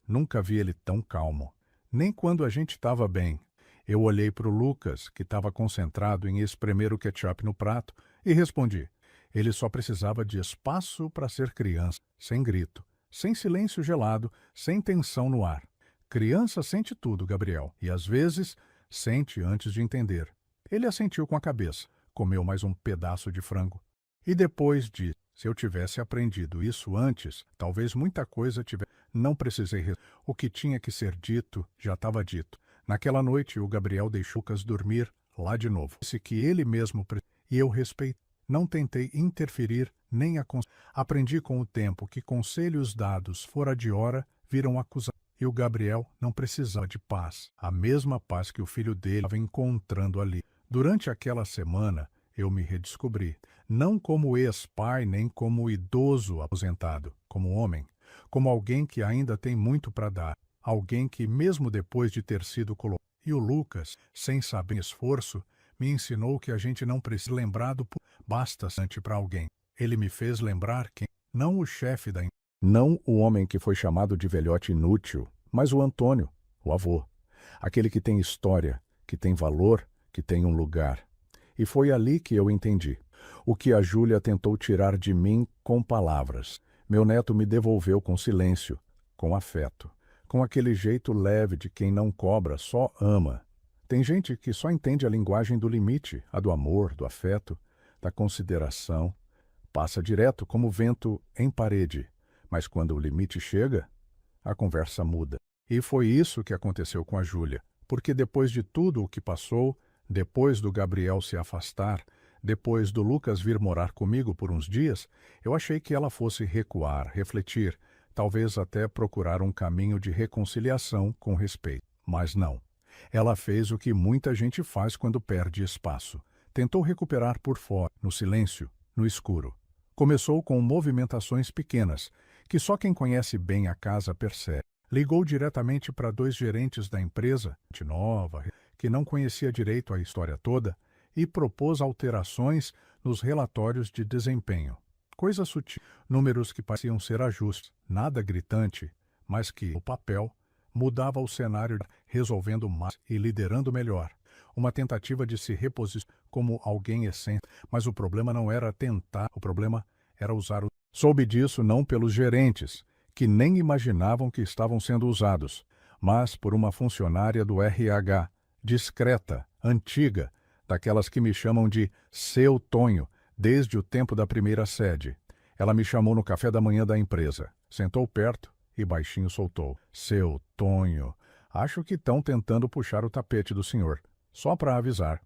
A: Nunca vi ele tão calmo. Nem quando a gente estava bem. Eu olhei para o Lucas, que estava concentrado em espremer o ketchup no prato, e respondi. Ele só precisava de espaço para ser criança, sem grito, sem silêncio gelado, sem tensão no ar. Criança sente tudo, Gabriel, e às vezes sente antes de entender. Ele assentiu com a cabeça, comeu mais um pedaço de frango. E depois disse, se eu tivesse aprendido isso antes, talvez muita coisa tivesse... Não precisei... O que tinha que ser dito, já estava dito. Naquela noite, o Gabriel deixou Lucas dormir lá de novo. Disse que ele mesmo... E eu respeitei. Não tentei interferir nem aconselhar. Aprendi com o tempo que conselhos dados fora de hora viram acusação. E o Gabriel não precisava de paz, a mesma paz que o filho dele estava encontrando ali. Durante aquela semana, eu me redescobri, não como ex-pai nem como idoso aposentado, como homem, como alguém que ainda tem muito para dar, alguém que, mesmo depois de ter sido colocado. E o Lucas, sem saber esforço, me ensinou que a gente não precisa lembrar do bastante para alguém. Ele me fez lembrar quem, não o chefe da empresa, não o homem que foi chamado de velhote inútil, mas o Antônio, o avô, aquele que tem história, que tem valor, que tem um lugar. E foi ali que eu entendi. O que a Júlia tentou tirar de mim com palavras, meu neto me devolveu com silêncio, com afeto, com aquele jeito leve de quem não cobra, só ama. Tem gente que só entende a linguagem do limite, a do amor, do afeto, da consideração. Passa direto como vento em parede, mas quando o limite chega, a conversa muda. E foi isso que aconteceu com a Júlia, porque depois de tudo o que passou, depois do Gabriel se afastar, depois do Lucas vir morar comigo por uns dias, eu achei que ela fosse recuar, refletir, talvez até procurar um caminho de reconciliação com respeito. Mas não. Ela fez o que muita gente faz quando perde espaço. Tentou recuperar por fora, no silêncio, no escuro. Começou com movimentações pequenas, que só quem conhece bem a casa percebe. Ligou diretamente para 2 gerentes da empresa, de nova, que não conhecia direito a história toda, e propôs alterações nos relatórios de desempenho. Coisa sutil, números que pareciam ser ajustes, nada gritante, mas que, no papel, mudava o cenário, resolvendo mais e liderando melhor. Uma tentativa de se reposicionar como alguém excêntrico, mas o problema não era tentar, o problema era usar o... Soube disso não pelos gerentes, que nem imaginavam que estavam sendo usados, mas por uma funcionária do RH, discreta, antiga, daquelas que me chamam de Seu Tonho, desde o tempo da primeira sede. Ela me chamou no café da manhã da empresa, sentou perto e baixinho soltou: Seu Tonho, acho que estão tentando puxar o tapete do senhor, só para avisar,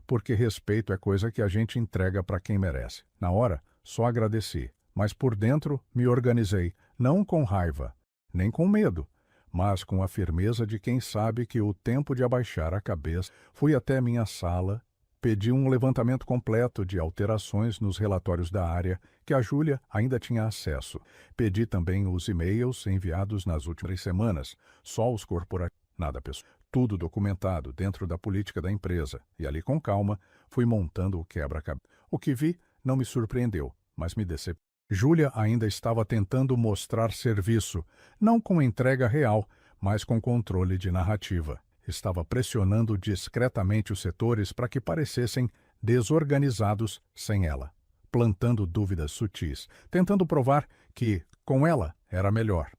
A: porque respeito é coisa que a gente entrega para quem merece. Na hora, só agradeci, mas por dentro me organizei, não com raiva, nem com medo, mas com a firmeza de quem sabe que o tempo de abaixar a cabeça. Fui até minha sala, pedi um levantamento completo de alterações nos relatórios da área, que a Júlia ainda tinha acesso. Pedi também os e-mails enviados nas últimas semanas, só os corporativos, nada pessoal. Tudo documentado dentro da política da empresa, e ali com calma fui montando o quebra-cabeça. O que vi não me surpreendeu, mas me decepcionou. Júlia ainda estava tentando mostrar serviço, não com entrega real, mas com controle de narrativa. Estava pressionando discretamente os setores para que parecessem desorganizados sem ela, plantando dúvidas sutis, tentando provar que, com ela, era melhor.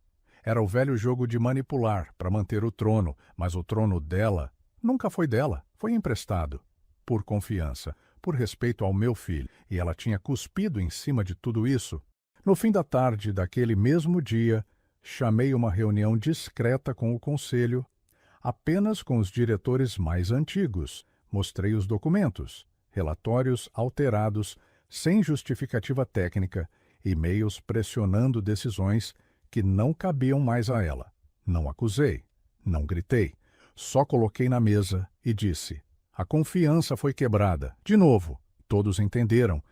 A: Era o velho jogo de manipular para manter o trono, mas o trono dela nunca foi dela, foi emprestado. Por confiança, por respeito ao meu filho, e ela tinha cuspido em cima de tudo isso. No fim da tarde daquele mesmo dia, chamei uma reunião discreta com o conselho, apenas com os diretores mais antigos. Mostrei os documentos, relatórios alterados, sem justificativa técnica, e-mails pressionando decisões que não cabiam mais a ela. Não acusei, não gritei, só coloquei na mesa e disse: a confiança foi quebrada. De novo, todos entenderam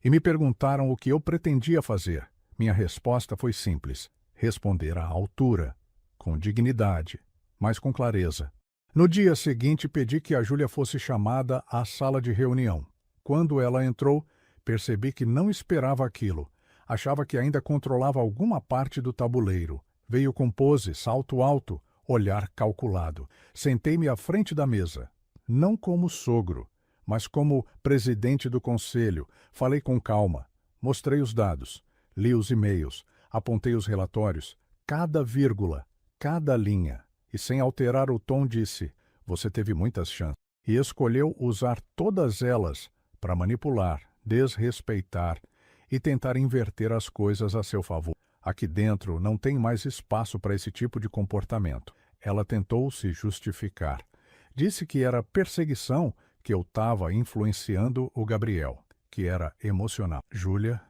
A: e me perguntaram o que eu pretendia fazer. Minha resposta foi simples: responder à altura, com dignidade, mas com clareza. No dia seguinte, pedi que a Júlia fosse chamada à sala de reunião. Quando ela entrou, percebi que não esperava aquilo. Achava que ainda controlava alguma parte do tabuleiro. Veio com pose, salto alto, olhar calculado. Sentei-me à frente da mesa. Não como sogro, mas como presidente do conselho. Falei com calma. Mostrei os dados. Li os e-mails. Apontei os relatórios. Cada vírgula, cada linha. E sem alterar o tom disse: você teve muitas chances. E escolheu usar todas elas para manipular, desrespeitar e tentar inverter as coisas a seu favor. Aqui dentro não tem mais espaço para esse tipo de comportamento. Ela tentou se justificar. Disse que era perseguição, que eu estava influenciando o Gabriel, que era emocional. Júlia,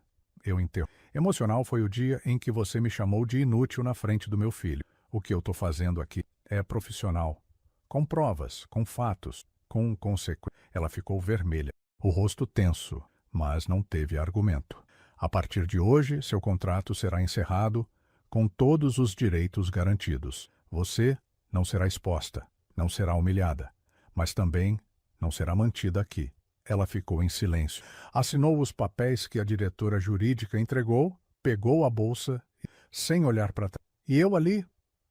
A: eu entendo. Emocional foi o dia em que você me chamou de inútil na frente do meu filho. O que eu estou fazendo aqui é profissional. Com provas, com fatos, com consequências. Ela ficou vermelha, o rosto tenso, mas não teve argumento. A partir de hoje, seu contrato será encerrado com todos os direitos garantidos. Você não será exposta, não será humilhada, mas também não será mantida aqui. Ela ficou em silêncio. Assinou os papéis que a diretora jurídica entregou, pegou a bolsa, sem olhar para trás. E eu ali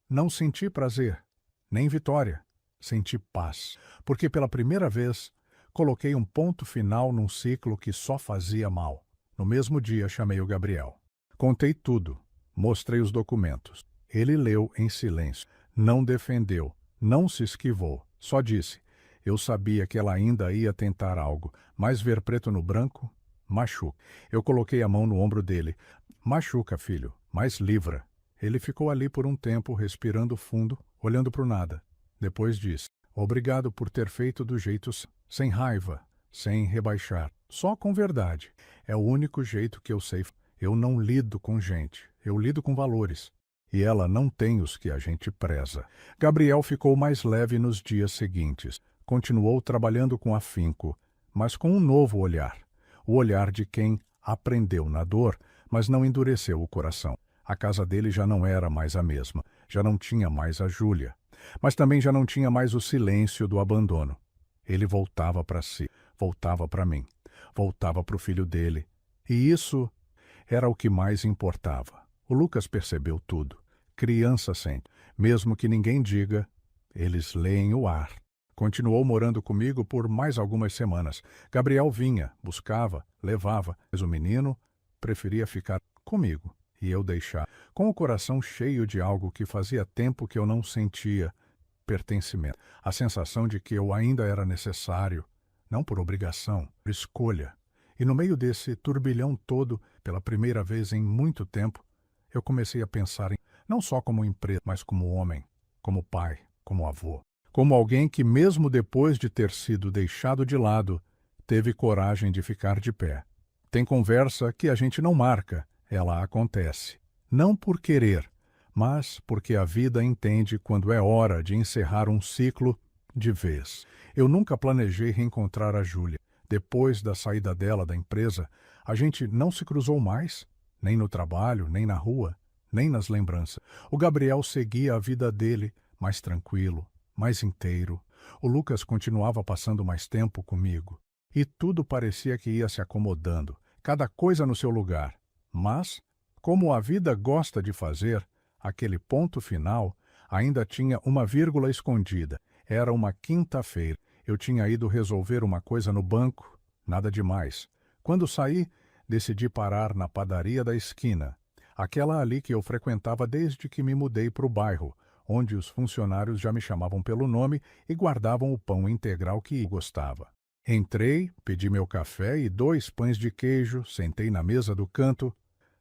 A: não senti prazer, nem vitória. Senti paz, porque pela primeira vez coloquei um ponto final num ciclo que só fazia mal. No mesmo dia chamei o Gabriel. Contei tudo, mostrei os documentos. Ele leu em silêncio, não defendeu, não se esquivou, só disse: eu sabia que ela ainda ia tentar algo, mas ver preto no branco machuca. Eu coloquei a mão no ombro dele. Machuca, filho, mas livra. Ele ficou ali por um tempo, respirando fundo, olhando para o nada. Depois disse: obrigado por ter feito do jeito sem raiva, sem rebaixar, só com verdade. É o único jeito que eu sei. Eu não lido com gente, eu lido com valores. E ela não tem os que a gente preza. Gabriel ficou mais leve nos dias seguintes. Continuou trabalhando com afinco, mas com um novo olhar. O olhar de quem aprendeu na dor, mas não endureceu o coração. A casa dele já não era mais a mesma. Já não tinha mais a Júlia. Mas também já não tinha mais o silêncio do abandono. Ele voltava para si, voltava para mim, voltava para o filho dele. E isso era o que mais importava. O Lucas percebeu tudo. Criança sente. Mesmo que ninguém diga, eles leem o ar. Continuou morando comigo por mais algumas semanas. Gabriel vinha, buscava, levava, mas o menino preferia ficar comigo e eu deixar, com o coração cheio de algo que fazia tempo que eu não sentia: pertencimento. A sensação de que eu ainda era necessário, não por obrigação, por escolha. E no meio desse turbilhão todo, pela primeira vez em muito tempo, eu comecei a pensar em não só como empresa, mas como homem, como pai, como avô. Como alguém que, mesmo depois de ter sido deixado de lado, teve coragem de ficar de pé. Tem conversa que a gente não marca, ela acontece. Não por querer, mas porque a vida entende quando é hora de encerrar um ciclo de vez. Eu nunca planejei reencontrar a Júlia. Depois da saída dela da empresa, a gente não se cruzou mais, nem no trabalho, nem na rua, nem nas lembranças. O Gabriel seguia a vida dele, mais tranquilo, mais inteiro. O Lucas continuava passando mais tempo comigo. E tudo parecia que ia se acomodando, cada coisa no seu lugar. Mas, como a vida gosta de fazer, aquele ponto final ainda tinha uma vírgula escondida. Era uma quinta-feira. Eu tinha ido resolver uma coisa no banco, nada demais. Quando saí, decidi parar na padaria da esquina, aquela ali que eu frequentava desde que me mudei para o bairro, onde os funcionários já me chamavam pelo nome e guardavam o pão integral que gostava. Entrei, pedi meu café e 2 pães de queijo, sentei na mesa do canto.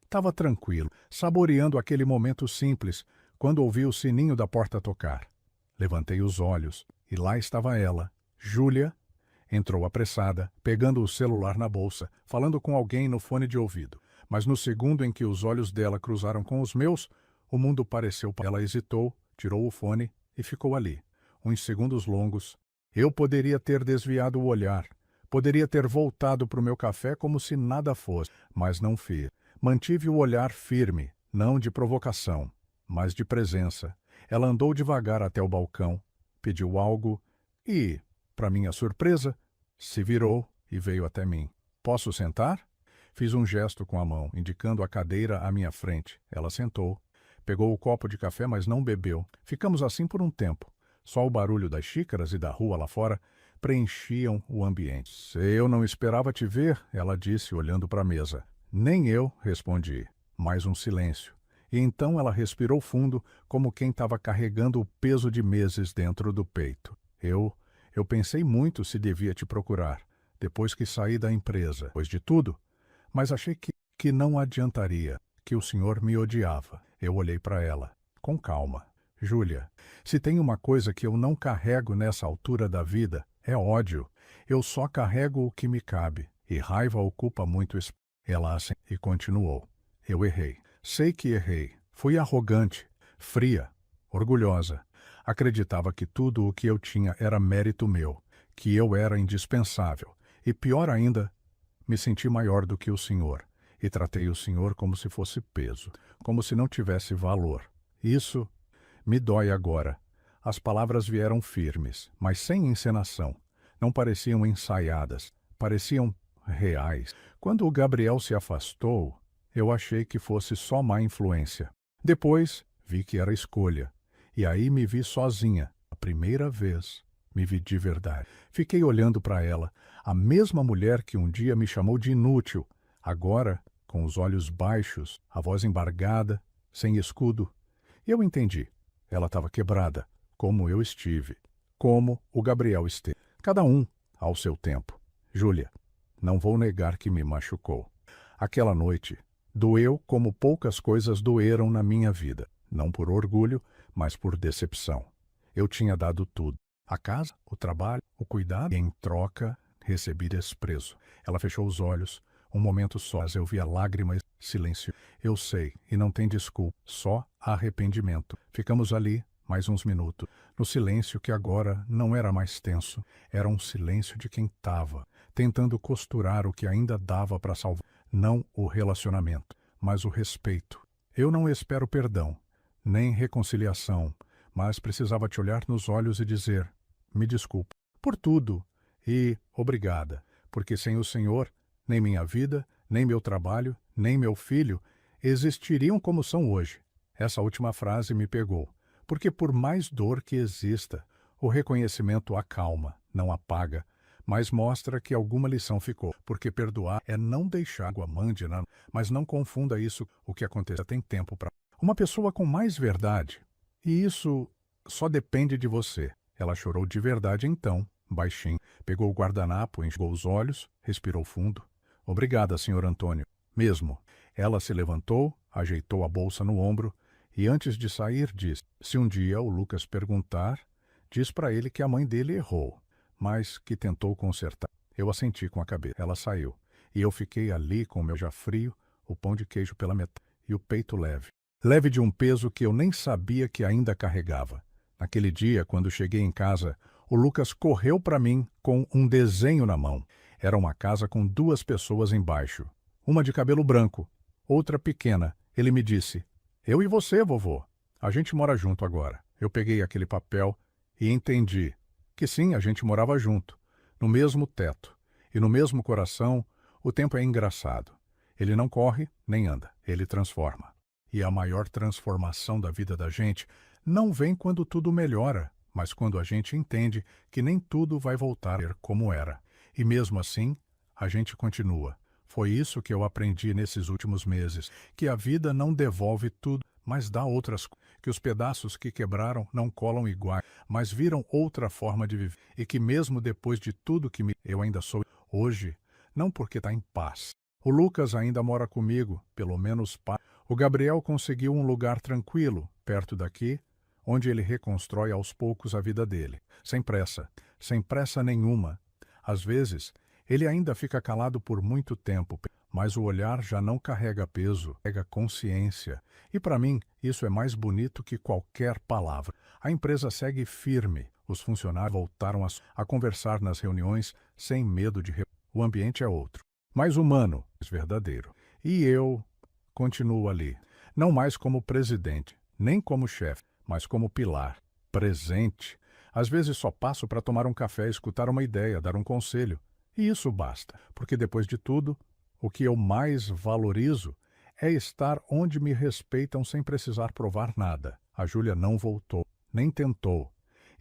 A: Estava tranquilo, saboreando aquele momento simples, quando ouvi o sininho da porta tocar. Levantei os olhos e lá estava ela, Júlia. Entrou apressada, pegando o celular na bolsa, falando com alguém no fone de ouvido. Mas no segundo em que os olhos dela cruzaram com os meus, o mundo pareceu. Ela hesitou, tirou o fone e ficou ali, uns segundos longos. Eu poderia ter desviado o olhar, poderia ter voltado para o meu café como se nada fosse, mas não fiz. Mantive o olhar firme, não de provocação, mas de presença. Ela andou devagar até o balcão, pediu algo e, para minha surpresa, se virou e veio até mim. Posso sentar? Fiz um gesto com a mão, indicando a cadeira à minha frente. Ela sentou. Pegou o copo de café, mas não bebeu. Ficamos assim por um tempo. Só o barulho das xícaras e da rua lá fora preenchiam o ambiente. Eu não esperava te ver, ela disse, olhando para a mesa. Nem eu, respondi. Mais um silêncio. E então ela respirou fundo, como quem estava carregando o peso de meses dentro do peito. Eu pensei muito se devia te procurar, depois que saí da empresa, depois de tudo, mas achei que não adiantaria, que o senhor me odiava. Eu olhei para ela, com calma. Júlia, se tem uma coisa que eu não carrego nessa altura da vida, é ódio. Eu só carrego o que me cabe, e raiva ocupa muito espaço. Ela assim e continuou. Eu errei. Sei que errei. Fui arrogante, fria, orgulhosa. Acreditava que tudo o que eu tinha era mérito meu, que eu era indispensável. E pior ainda, me senti maior do que o senhor, e tratei o senhor como se fosse peso, como se não tivesse valor. Isso me dói agora. As palavras vieram firmes, mas sem encenação. Não pareciam ensaiadas, pareciam reais. Quando o Gabriel se afastou, eu achei que fosse só má influência. Depois, vi que era escolha. E aí me vi sozinha. A primeira vez, me vi de verdade. Fiquei olhando para ela, a mesma mulher que um dia me chamou de inútil, agora, com os olhos baixos, a voz embargada, sem escudo. Eu entendi. Ela estava quebrada, como eu estive, como o Gabriel esteve. Cada um ao seu tempo. Júlia, não vou negar que me machucou. Aquela noite doeu como poucas coisas doeram na minha vida. Não por orgulho, mas por decepção. Eu tinha dado tudo. A casa, o trabalho, o cuidado. E em troca, recebi desprezo. Ela fechou os olhos. Um momento só, mas eu via lágrimas, silêncio. Eu sei, e não tem desculpa, só arrependimento. Ficamos ali mais uns minutos, no silêncio que agora não era mais tenso. Era um silêncio de quem estava, tentando costurar o que ainda dava para salvar. Não o relacionamento, mas o respeito. Eu não espero perdão, nem reconciliação, mas precisava te olhar nos olhos e dizer, me desculpa, por tudo, e obrigada, porque sem o Senhor, nem minha vida, nem meu trabalho, nem meu filho existiriam como são hoje. Essa última frase me pegou, porque por mais dor que exista, o reconhecimento acalma, não apaga, mas mostra que alguma lição ficou, porque perdoar é não deixar água mande, mas não confunda isso o que acontece. Tem tempo para uma pessoa com mais verdade, e isso só depende de você. Ela chorou de verdade então, baixinho, pegou o guardanapo, enxugou os olhos, respirou fundo. Obrigada, Sr. Antônio. Mesmo. Ela se levantou, ajeitou a bolsa no ombro e antes de sair disse, se um dia o Lucas perguntar, diz para ele que a mãe dele errou, mas que tentou consertar. Eu assenti com a cabeça. Ela saiu e eu fiquei ali com o meu já frio, o pão de queijo pela metade e o peito leve. Leve de um peso que eu nem sabia que ainda carregava. Naquele dia, quando cheguei em casa, o Lucas correu para mim com um desenho na mão. Era uma casa com 2 pessoas embaixo. Uma de cabelo branco, outra pequena. Ele me disse, eu e você, vovô. A gente mora junto agora. Eu peguei aquele papel e entendi que sim, a gente morava junto, no mesmo teto e no mesmo coração. O tempo é engraçado. Ele não corre nem anda, ele transforma. E a maior transformação da vida da gente não vem quando tudo melhora, mas quando a gente entende que nem tudo vai voltar a ser como era. E mesmo assim, a gente continua. Foi isso que eu aprendi nesses últimos meses, que a vida não devolve tudo, mas dá outras coisas, que os pedaços que quebraram não colam iguais, mas viram outra forma de viver, e que mesmo depois de tudo que eu ainda sou hoje, não porque está em paz. O Lucas ainda mora comigo, pelo menos paz. O Gabriel conseguiu um lugar tranquilo, perto daqui, onde ele reconstrói aos poucos a vida dele, sem pressa nenhuma. Às vezes, ele ainda fica calado por muito tempo, mas o olhar já não carrega peso, carrega consciência. E para mim, isso é mais bonito que qualquer palavra. A empresa segue firme. Os funcionários voltaram a conversar nas reuniões sem medo de... O ambiente é outro, mais humano, mais verdadeiro. E eu continuo ali, não mais como presidente, nem como chefe, mas como pilar, presente. Às vezes só passo para tomar um café, escutar uma ideia, dar um conselho. E isso basta, porque depois de tudo, o que eu mais valorizo é estar onde me respeitam sem precisar provar nada. A Júlia não voltou, nem tentou.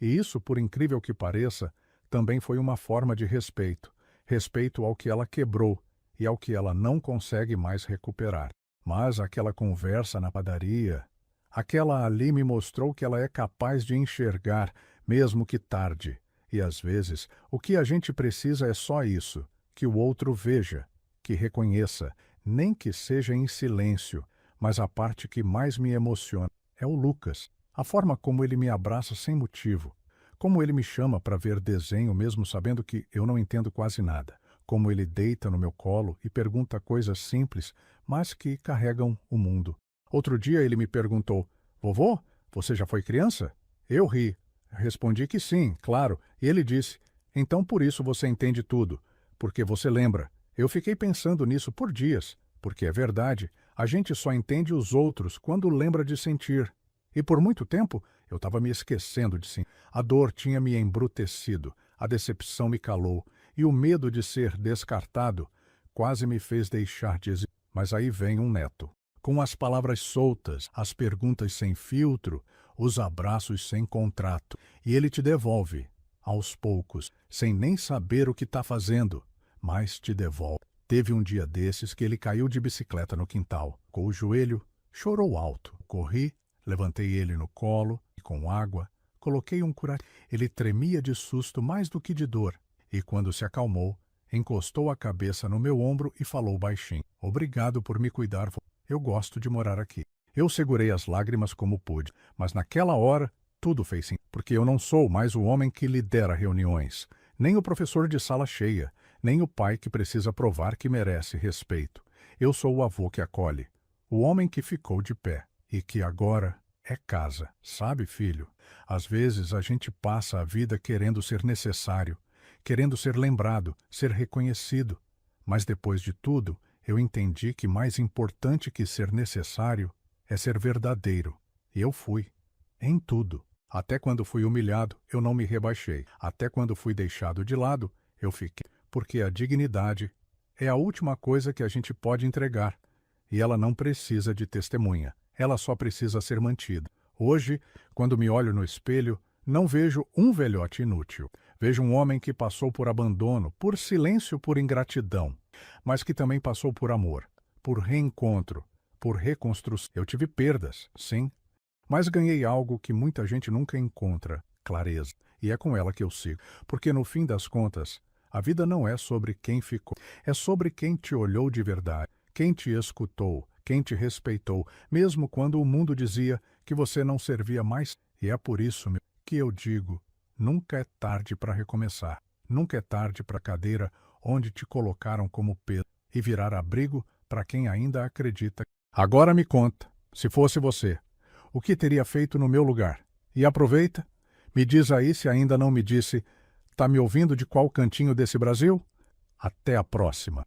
A: E isso, por incrível que pareça, também foi uma forma de respeito. Respeito ao que ela quebrou e ao que ela não consegue mais recuperar. Mas aquela conversa na padaria, aquela ali me mostrou que ela é capaz de enxergar, mesmo que tarde. E às vezes, o que a gente precisa é só isso, que o outro veja, que reconheça, nem que seja em silêncio. Mas a parte que mais me emociona é o Lucas, a forma como ele me abraça sem motivo, como ele me chama para ver desenho mesmo sabendo que eu não entendo quase nada, como ele deita no meu colo e pergunta coisas simples, mas que carregam o mundo. Outro dia ele me perguntou, vovô, Você já foi criança? Eu ri. Respondi que sim, claro, e ele disse: então por isso você entende tudo, porque você lembra. Eu fiquei pensando nisso por dias, porque é verdade, a gente só entende os outros quando lembra de sentir. E por muito tempo eu estava me esquecendo de sentir. A dor tinha me embrutecido, a decepção me calou, e o medo de ser descartado quase me fez deixar de existir. Mas aí vem um neto, com as palavras soltas, as perguntas sem filtro, os abraços sem contrato, e ele te devolve, aos poucos, sem nem saber o que está fazendo, mas te devolve. Teve um dia desses que ele caiu de bicicleta no quintal, com o joelho, chorou alto. Corri, levantei ele no colo e com água, coloquei um curativo. Ele tremia de susto mais do que de dor, e quando se acalmou, encostou a cabeça no meu ombro e falou baixinho: obrigado por me cuidar, eu gosto de morar aqui. Eu segurei as lágrimas como pude, mas naquela hora tudo fez sentido, porque eu não sou mais o homem que lidera reuniões, nem o professor de sala cheia, nem o pai que precisa provar que merece respeito. Eu sou o avô que acolhe, o homem que ficou de pé e que agora é casa. Sabe, filho, às vezes a gente passa a vida querendo ser necessário, querendo ser lembrado, ser reconhecido, mas depois de tudo, eu entendi que mais importante que ser necessário é ser verdadeiro. E eu fui. Em tudo. Até quando fui humilhado, eu não me rebaixei. Até quando fui deixado de lado, eu fiquei. Porque a dignidade é a última coisa que a gente pode entregar. E ela não precisa de testemunha. Ela só precisa ser mantida. Hoje, quando me olho no espelho, não vejo um velhote inútil. Vejo um homem que passou por abandono, por silêncio, por ingratidão, mas que também passou por amor, por reencontro, por reconstrução. Eu tive perdas, sim, mas ganhei algo que muita gente nunca encontra: clareza. E é com ela que eu sigo, porque no fim das contas, a vida não é sobre quem ficou, é sobre quem te olhou de verdade, quem te escutou, quem te respeitou, mesmo quando o mundo dizia que você não servia mais. E é por isso que eu digo: nunca é tarde para recomeçar. Nunca é tarde para a cadeira onde te colocaram como peso e virar abrigo para quem ainda acredita. Agora me conta, se fosse você, o que teria feito no meu lugar? E aproveita, me diz aí se ainda não me disse, tá me ouvindo de qual cantinho desse Brasil? Até a próxima.